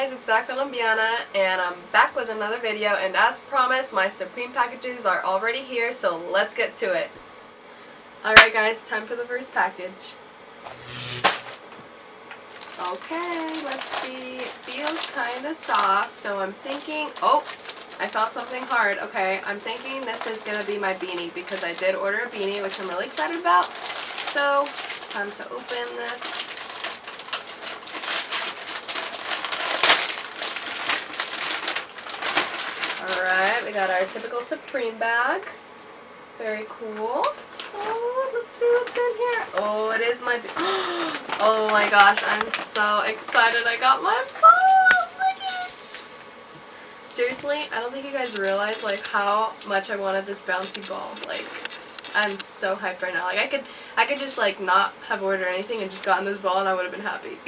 guys, it's DatColombiana, and I'm back with another video, and as promised, my Supreme packages are already here, so let's get to it. Alright guys, time for the first package. Okay, let's see. It feels kinda soft, so I'm thinking, oh, I found something hard. Okay, I'm thinking this is gonna be my beanie, because I did order a beanie, which I'm really excited about. So, time to open this. Alright, we got our typical Supreme bag. Very cool. Oh, let's see what's in here. Oh, it is my... Oh my gosh, I'm so excited I got my ball! Look at it! Seriously, I don't think you guys realize like how much I wanted this bouncy ball. Like, I'm so hyped right now. Like, I could just like not have ordered anything and just gotten this ball and I would have been happy.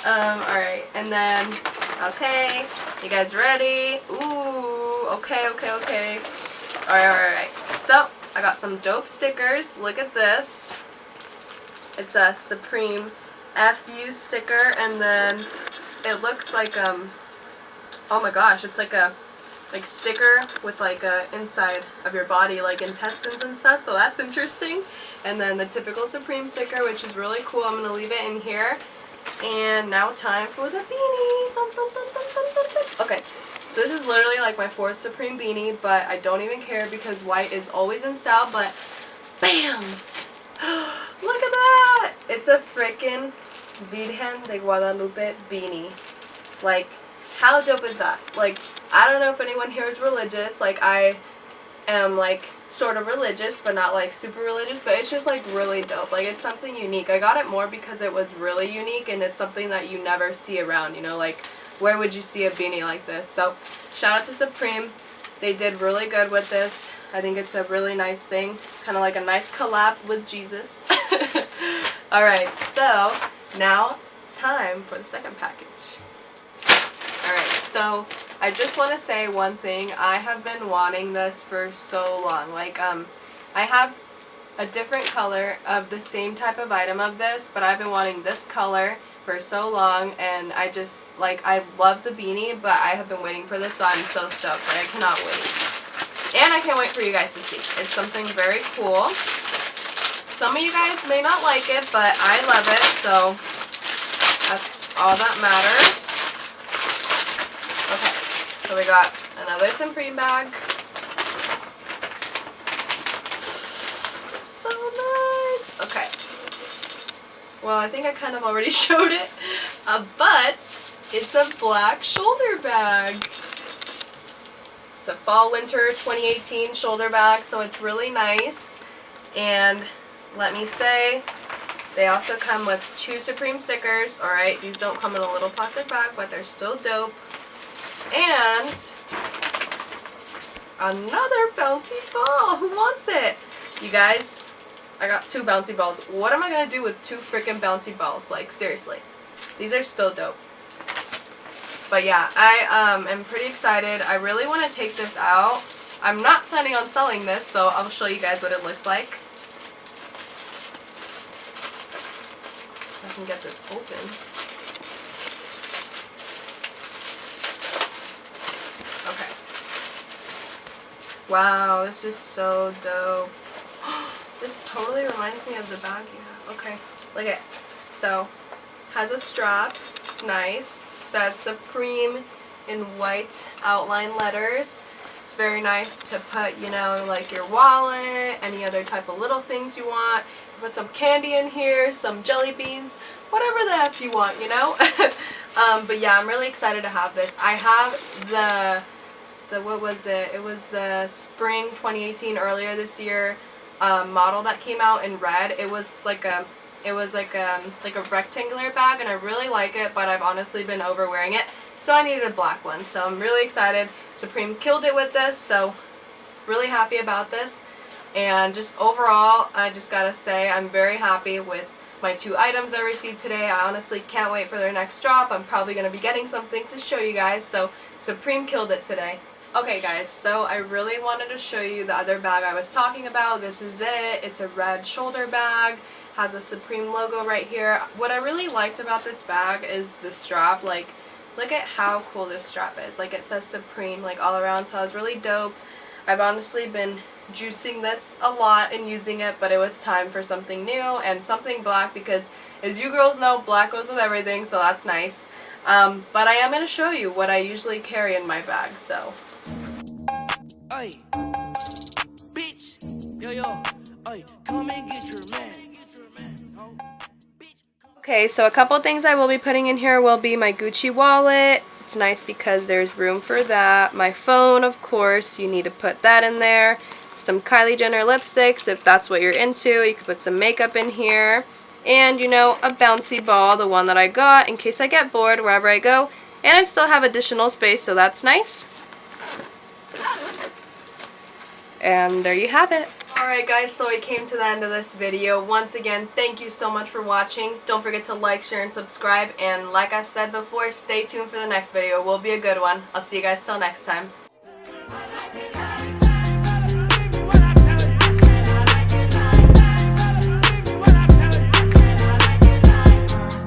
Alright, and then... Okay, you guys ready? Ooh, okay. Alright. So, I got some dope stickers. Look at this. It's a Supreme FU sticker, and then it looks like, oh my gosh, it's like a sticker with like a inside of your body, like intestines and stuff, so that's interesting. And then the typical Supreme sticker, which is really cool. I'm going to leave it in here. And now time for the beanie. Okay, so this is literally like my fourth Supreme beanie, but I don't even care because white is always in style, but bam! Look at that! It's a freaking Virgen de Guadalupe beanie. Like, how dope is that? Like, I don't know if anyone here is religious. Like, I am like sort of religious, but not like super religious, but it's just like really dope. Like, it's something unique. I got it more because it was really unique and it's something that you never see around, you know, like where would you see a beanie like this? So shout out to Supreme. They did really good with this. I think it's a really nice thing. It's kind of like a nice collab with Jesus. Alright, so now time for the second package. Alright, so I just want to say one thing. I have been wanting this for so long. Like, I have a different color of the same type of item of this, but I've been wanting this color for so long, and I just, like, I love the beanie, but I have been waiting for this, so I'm so stoked. Like, I cannot wait. And I can't wait for you guys to see. It's something very cool. Some of you guys may not like it, but I love it, so that's all that matters. Okay, so we got another Supreme bag. So nice. Okay. Well, I think I kind of already showed it, but it's a black shoulder bag. It's a fall-winter 2018 shoulder bag, so it's really nice. And let me say, they also come with 2 Supreme stickers. Alright, these don't come in a little plastic bag, but they're still dope. And another bouncy ball. Who wants it? You guys, I got 2 bouncy balls. What am I going to do with 2 freaking bouncy balls? Like, seriously. These are still dope. But yeah, I am pretty excited. I really want to take this out. I'm not planning on selling this, so I'll show you guys what it looks like. If I can get this open. Okay. Wow, this is so dope. This totally reminds me of the bag you have. Okay, look at it. So, has a strap. It's nice. Says Supreme in white outline letters. It's very nice to put, you know, like your wallet, any other type of little things you want. You put some candy in here, some jelly beans, whatever the F you want, you know? But yeah, I'm really excited to have this. I have the what was it? It was the spring 2018 earlier this year model that came out in red. It was like a rectangular bag, and I really like it, but I've honestly been over wearing it, so I needed a black one. So I'm really excited. Supreme killed it with this, so really happy about this. And just overall, I just gotta say I'm very happy with my 2 items I received today. I honestly can't wait for their next drop. I'm probably gonna be getting something to show you guys, so Supreme killed it today. Okay guys, so I really wanted to show you the other bag I was talking about. This is it. It's a red shoulder bag. Has a Supreme logo right here. What I really liked about this bag is the strap. Like, look at how cool this strap is. Like, it says Supreme like all around, so I was really dope. I've honestly been juicing this a lot and using it, but it was time for something new and something black because, as you girls know, black goes with everything, so that's nice. But I am going to show you what I usually carry in my bag, so. Ay, bitch, yo, ay, come and get your man. Okay, so a couple things I will be putting in here will be my Gucci wallet. It's nice because there's room for that. My phone, of course, you need to put that in there. Some Kylie Jenner lipsticks, if that's what you're into. You could put some makeup in here. And, you know, a bouncy ball, the one that I got, in case I get bored wherever I go. And I still have additional space, so that's nice. And there you have it. Alright guys, so we came to the end of this video. Once again, thank you so much for watching. Don't forget to like, share, and subscribe. And like I said before, stay tuned for the next video. It will be a good one. I'll see you guys till next time.